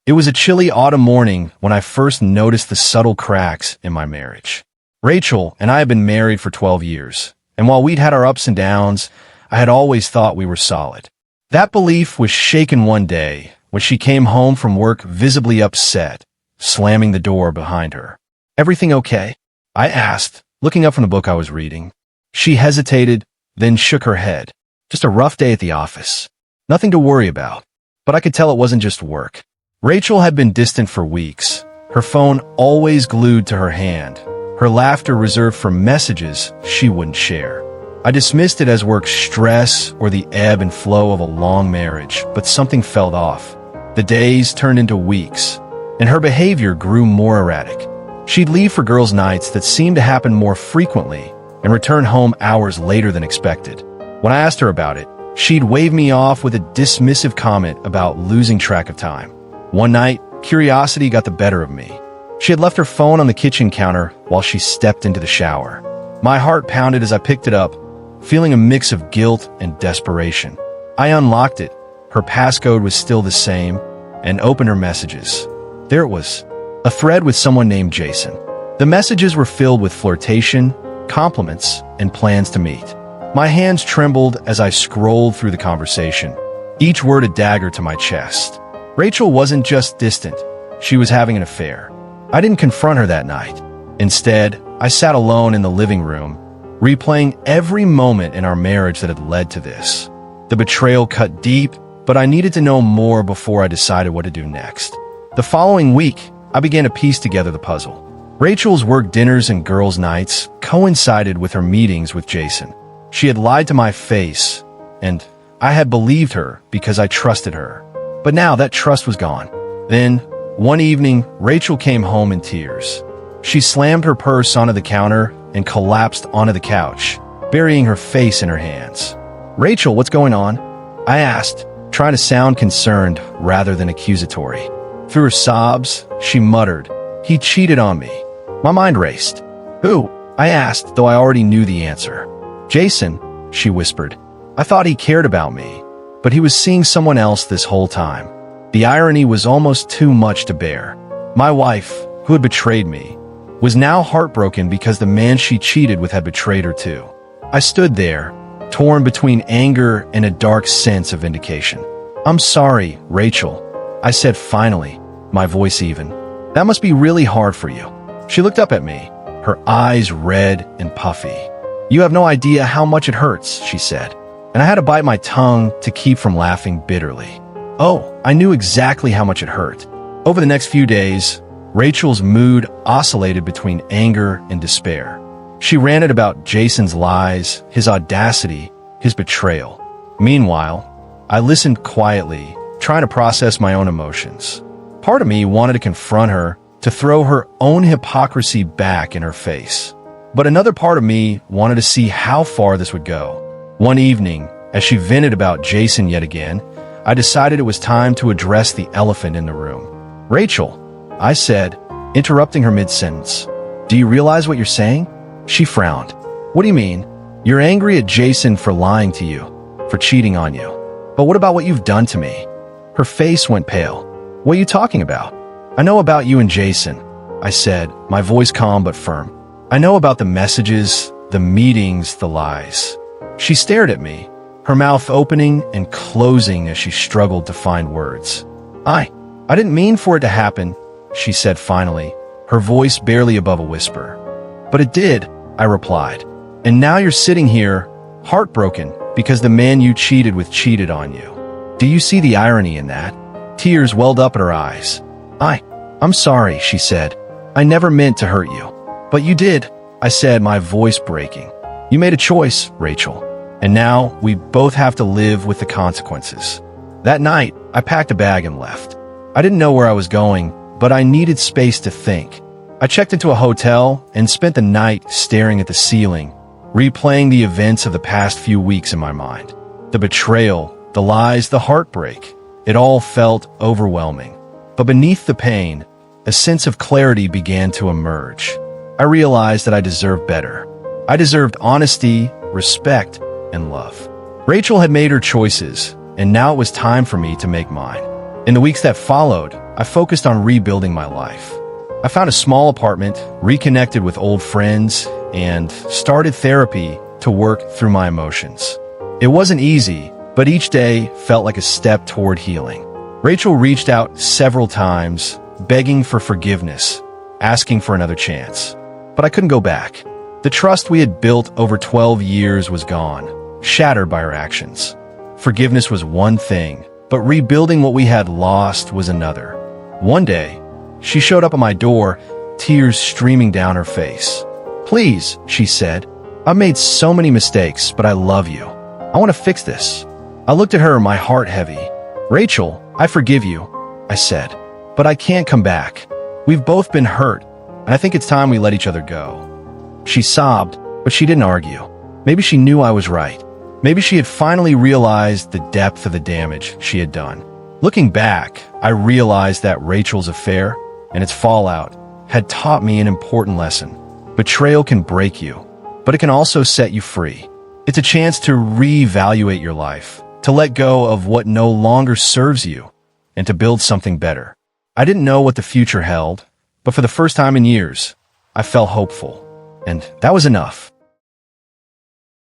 It was a chilly autumn morning when I first noticed the subtle cracks in my marriage. Rachel and I had been married for 12 years, and while we'd had our ups and downs, I had always thought we were solid. That belief was shaken one day when she came home from work visibly upset, slamming the door behind her. "Everything okay?" I asked, looking up from the book I was reading. She hesitated, then shook her head. "Just a rough day at the office. Nothing to worry about." But I could tell it wasn't just work. Rachel had been distant for weeks, her phone always glued to her hand, her laughter reserved for messages she wouldn't share. I dismissed it as work stress or the ebb and flow of a long marriage, but something felt off. The days turned into weeks, and her behavior grew more erratic. She'd leave for girls' nights that seemed to happen more frequently and return home hours later than expected. When I asked her about it, she'd wave me off with a dismissive comment about losing track of time. One night, curiosity got the better of me. She had left her phone on the kitchen counter while she stepped into the shower. My heart pounded as I picked it up, feeling a mix of guilt and desperation. I unlocked it. Her passcode was still the same, and opened her messages. There it was, a thread with someone named Jason. The messages were filled with flirtation, compliments, and plans to meet. My hands trembled as I scrolled through the conversation, each word a dagger to my chest. Rachel wasn't just distant, she was having an affair. I didn't confront her that night. Instead, I sat alone in the living room, replaying every moment in our marriage that had led to this. The betrayal cut deep, but I needed to know more before I decided what to do next. The following week, I began to piece together the puzzle. Rachel's work dinners and girls' nights coincided with her meetings with Jason. She had lied to my face, and I had believed her because I trusted her. But now that trust was gone. Then, one evening, Rachel came home in tears. She slammed her purse onto the counter and collapsed onto the couch, burying her face in her hands. "Rachel, what's going on?" I asked, trying to sound concerned rather than accusatory. Through her sobs, she muttered, "He cheated on me." My mind raced. "Who?" I asked, though I already knew the answer. "Jason," she whispered. "I thought he cared about me, but he was seeing someone else this whole time." The irony was almost too much to bear. My wife, who had betrayed me, was now heartbroken because the man she cheated with had betrayed her too. I stood there, torn between anger and a dark sense of vindication. "I'm sorry, Rachel," I said finally, my voice even. "That must be really hard for you." She looked up at me, her eyes red and puffy. "You have no idea how much it hurts," she said, and I had to bite my tongue to keep from laughing bitterly. Oh, I knew exactly how much it hurt. Over the next few days, Rachel's mood oscillated between anger and despair. She ranted about Jason's lies, his audacity, his betrayal. Meanwhile, I listened quietly, trying to process my own emotions. Part of me wanted to confront her, to throw her own hypocrisy back in her face. But another part of me wanted to see how far this would go. One evening, as she vented about Jason yet again, I decided it was time to address the elephant in the room. "Rachel," I said, interrupting her mid-sentence, "do you realize what you're saying?" She frowned. "What do you mean? You're angry at Jason for lying to you, for cheating on you. But what about what you've done to me?" Her face went pale. "What are you talking about?" "I know about you and Jason," I said, my voice calm but firm. "I know about the messages, the meetings, the lies." She stared at me, her mouth opening and closing as she struggled to find words. I didn't mean for it to happen," she said finally, her voice barely above a whisper. "But it did," I replied. "And now you're sitting here, heartbroken, because the man you cheated with cheated on you. Do you see the irony in that?" Tears welled up at her eyes. I'm sorry," she said. "I never meant to hurt you." "But you did," I said, my voice breaking. "You made a choice, Rachel. And now we both have to live with the consequences." That night, I packed a bag and left. I didn't know where I was going, but I needed space to think. I checked into a hotel and spent the night staring at the ceiling, replaying the events of the past few weeks in my mind. The betrayal, the lies, the heartbreak, it all felt overwhelming. But beneath the pain, a sense of clarity began to emerge. I realized that I deserved better. I deserved honesty, respect, and love. Rachel had made her choices, and now it was time for me to make mine. In the weeks that followed, I focused on rebuilding my life. I found a small apartment, reconnected with old friends, and started therapy to work through my emotions. It wasn't easy, but each day felt like a step toward healing. Rachel reached out several times, begging for forgiveness, asking for another chance. But I couldn't go back. The trust we had built over 12 years was gone, shattered by her actions. Forgiveness was one thing, but rebuilding what we had lost was another. One day, she showed up at my door, tears streaming down her face. "Please," she said, "I've made so many mistakes, but I love you. I want to fix this." I looked at her, my heart heavy. "Rachel, I forgive you," I said, "but I can't come back. We've both been hurt, and I think it's time we let each other go." She sobbed, but she didn't argue. Maybe she knew I was right. Maybe she had finally realized the depth of the damage she had done. Looking back, I realized that Rachel's affair and its fallout had taught me an important lesson. Betrayal can break you, but it can also set you free. It's a chance to reevaluate your life, to let go of what no longer serves you, and to build something better. I didn't know what the future held, but for the first time in years, I felt hopeful. And that was enough.